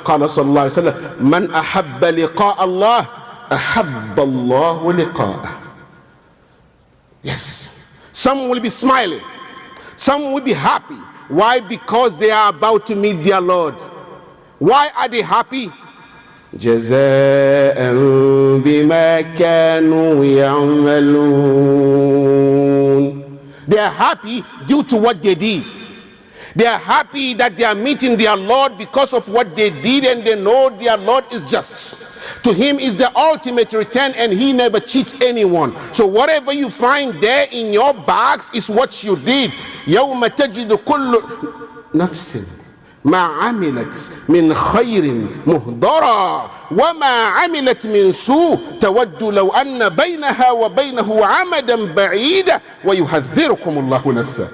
قال صلى الله عليه وسلم من أحب لقاء الله أحب الله لقاءه. Yes, some will be smiling, some will be happy. Why? Because they are about to meet their Lord. Why are they happy? جزاء بما كانوا يعملون. They are happy due to what they did. They are happy that they are meeting their Lord because of what they did, and they know their Lord is just. To him is the ultimate return, and he never cheats anyone. So whatever you find there in your bags is what you did. يوم تجد كل نفس ما عملت من خير مهضرا وما عملت من سوء تود لو أن بينها وبينه عمدا بعيدا ويحذركم الله نفسه.